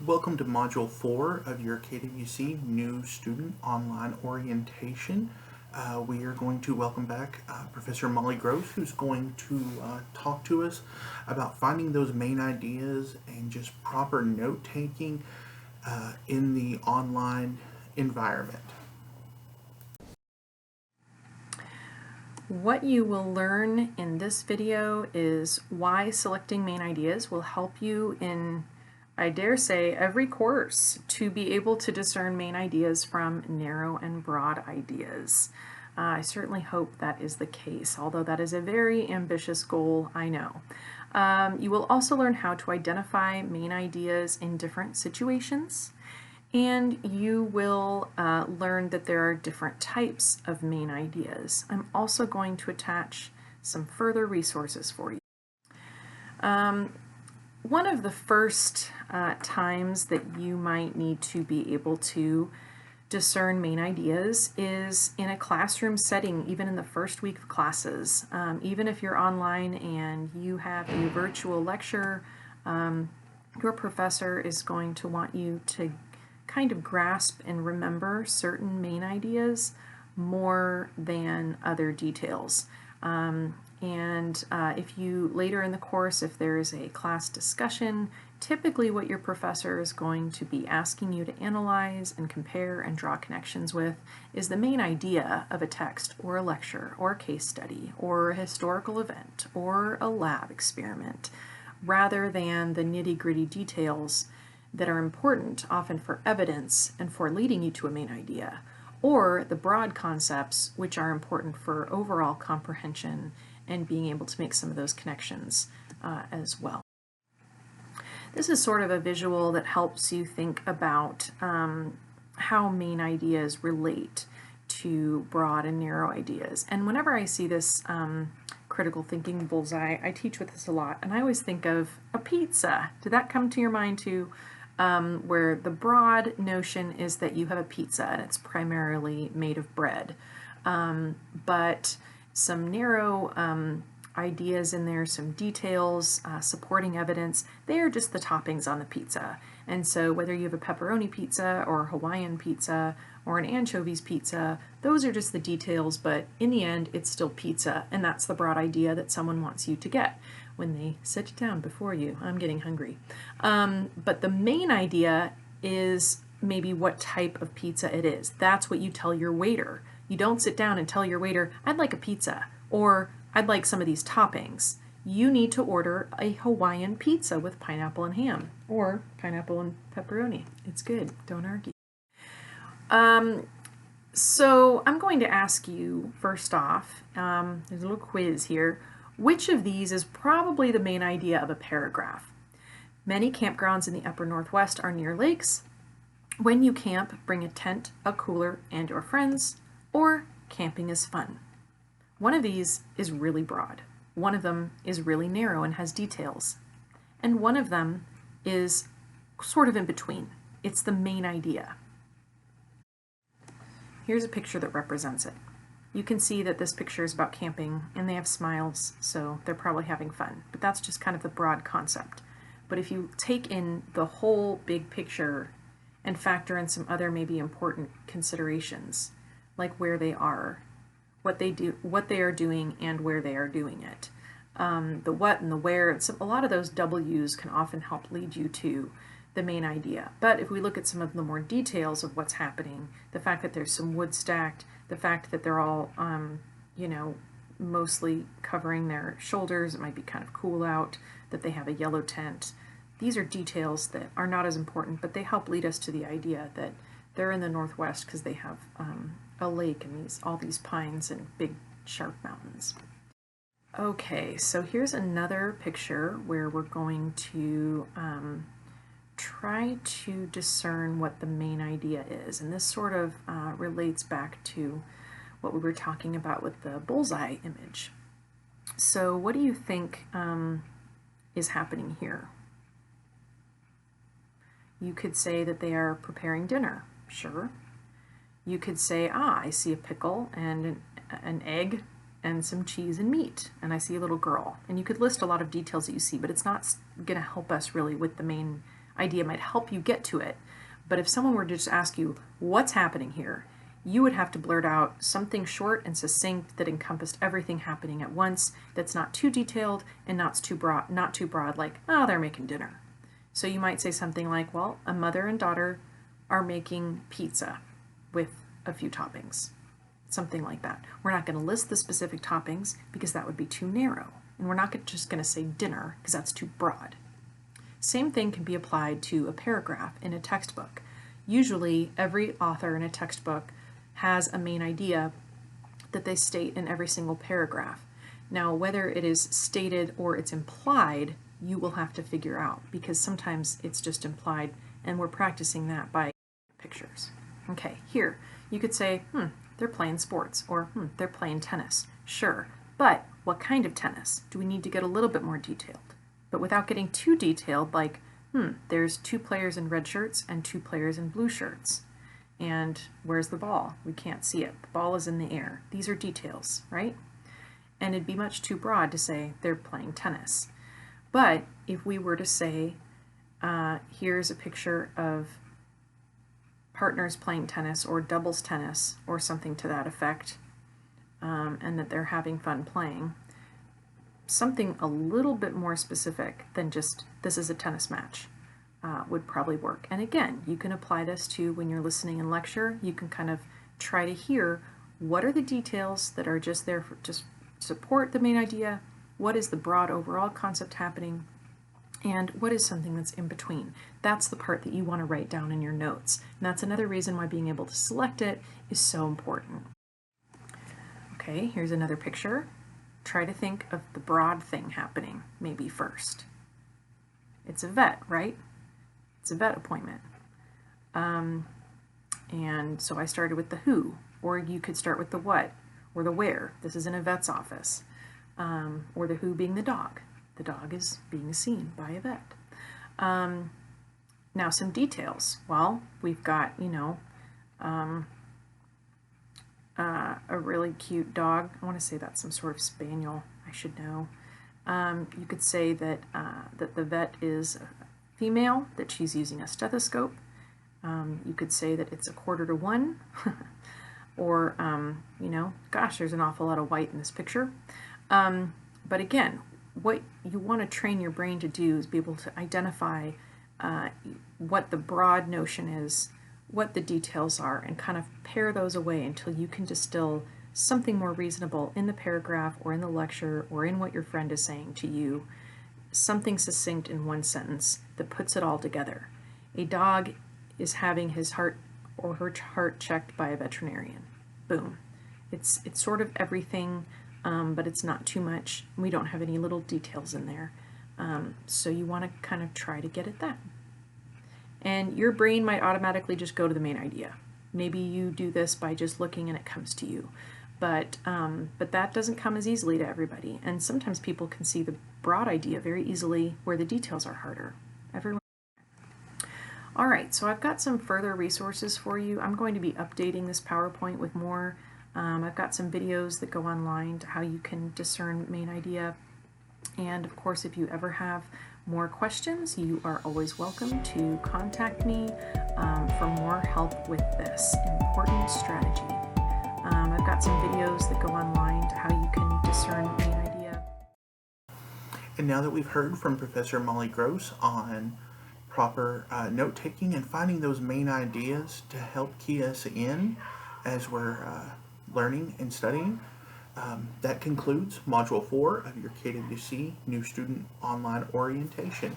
Welcome to Module 4 of your KWC New Student Online Orientation. We are going to welcome back Professor Molly Gross, who's going to talk to us about finding those main ideas and just proper note-taking in the online environment. What you will learn in this video is why selecting main ideas will help you in, I dare say, every course to be able to discern main ideas from narrow and broad ideas. I certainly hope that is the case, although that is a very ambitious goal, I know. You will also learn how to identify main ideas in different situations, and you will learn that there are different types of main ideas. I'm also going to attach some further resources for you. One of the first times that you might need to be able to discern main ideas is in a classroom setting, even in the first week of classes. Even if you're online and you have a virtual lecture, your professor is going to want you to kind of grasp and remember certain main ideas more than other details. If you later in the course, if there is a class discussion, typically what your professor is going to be asking you to analyze and compare and draw connections with is the main idea of a text or a lecture or a case study or a historical event or a lab experiment, rather than the nitty-gritty details that are important often for evidence and for leading you to a main idea, or the broad concepts which are important for overall comprehension and being able to make some of those connections as well. This is sort of a visual that helps you think about how main ideas relate to broad and narrow ideas. And whenever I see this critical thinking bullseye, I teach with this a lot, and I always think of a pizza. Did that come to your mind too? Where the broad notion is that you have a pizza and it's primarily made of bread. But some narrow ideas in there, some details, supporting evidence, they are just the toppings on the pizza. And so whether you have a pepperoni pizza or a Hawaiian pizza or an anchovies pizza, those are just the details, but in the end it's still pizza, and that's the broad idea that someone wants you to get when they sit down before you. I'm getting hungry. But the main idea is maybe what type of pizza it is. That's what you tell your waiter. You don't sit down and tell your waiter, I'd like a pizza, or I'd like some of these toppings. You need to order a Hawaiian pizza with pineapple and ham, or pineapple and pepperoni. It's good, don't argue. So I'm going to ask you, first off, there's a little quiz here. Which of these is probably the main idea of a paragraph? Many campgrounds in the upper Northwest are near lakes. When you camp, bring a tent, a cooler, and your friends, or camping is fun. One of these is really broad. One of them is really narrow and has details. And one of them is sort of in between. It's the main idea. Here's a picture that represents it. You can see that this picture is about camping, and they have smiles, so they're probably having fun. But that's just kind of the broad concept. But if you take in the whole big picture and factor in some other maybe important considerations, like where they are, what they do, what they are doing, and where they are doing it. The what and the where, and a lot of those W's can often help lead you to the main idea. But if we look at some of the more details of what's happening, the fact that there's some wood stacked, the fact that they're all, mostly covering their shoulders, it might be kind of cool out, that they have a yellow tent. These are details that are not as important, but they help lead us to the idea that they're in the Northwest because they have a lake and all these pines and big sharp mountains. Okay, so here's another picture where we're going to try to discern what the main idea is. And this sort of relates back to what we were talking about with the bullseye image. So what do you think is happening here? You could say that they are preparing dinner. Sure. You could say, I see a pickle and an egg and some cheese and meat, and I see a little girl. And you could list a lot of details that you see, but it's not going to help us really with the main idea might help you get to it. But if someone were to just ask you, what's happening here? You would have to blurt out something short and succinct that encompassed everything happening at once, that's not too detailed and not too broad, like, oh, they're making dinner. So you might say something like, well, a mother and daughter are making pizza with a few toppings. Something like that. We're not going to list the specific toppings because that would be too narrow. And we're not just going to say dinner because that's too broad. Same thing can be applied to a paragraph in a textbook. Usually, every author in a textbook has a main idea that they state in every single paragraph. Now, whether it is stated or it's implied, you will have to figure out, because sometimes it's just implied, and we're practicing that by pictures. Okay, here, you could say, they're playing sports, or they're playing tennis. Sure, but what kind of tennis? Do we need to get a little bit more detailed? But without getting too detailed, like, there's 2 players in red shirts and 2 players in blue shirts. And where's the ball? We can't see it. The ball is in the air. These are details, right? And it'd be much too broad to say they're playing tennis. But if we were to say, here's a picture of partners playing tennis or doubles tennis or something to that effect, and that they're having fun playing, something a little bit more specific than just this is a tennis match would probably work. And again, you can apply this to when you're listening in lecture. You can kind of try to hear what are the details that are just there for just support the main idea, what is the broad overall concept happening, and what is something that's in between. That's the part that you want to write down in your notes. And that's another reason why being able to select it is so important. Okay, here's another picture. Try to think of the broad thing happening, maybe first. It's a vet, right? It's a vet appointment. And so I started with the who, or you could start with the what, or the where. This is in a vet's office. Or the who being the dog. The dog is being seen by a vet. Now some details. Well, we've got, a really cute dog. I want to say that's some sort of spaniel. I should know. You could say that that the vet is female, that she's using a stethoscope. You could say that it's 1:45, or gosh, there's an awful lot of white in this picture. But again, what you want to train your brain to do is be able to identify what the broad notion is, what the details are, and kind of pare those away until you can distill something more reasonable in the paragraph or in the lecture or in what your friend is saying to you, something succinct in one sentence that puts it all together. A dog is having his heart or her heart checked by a veterinarian. Boom. It's sort of everything, but it's not too much. We don't have any little details in there. So you want to kind of try to get at that. And your brain might automatically just go to the main idea. Maybe you do this by just looking and it comes to you. But that doesn't come as easily to everybody. And sometimes people can see the broad idea very easily where the details are harder. Everyone. All right, so I've got some further resources for you. I'm going to be updating this PowerPoint with more. I've got some videos that go online to how you can discern main idea. And of course, if you ever have more questions, you are always welcome to contact me for more help with this important strategy. I've got some videos that go online to how you can discern main idea. And now that we've heard from Professor Molly Gross on proper note-taking and finding those main ideas to help key us in as we're learning and studying, that concludes Module 4 of your KWC New Student Online Orientation.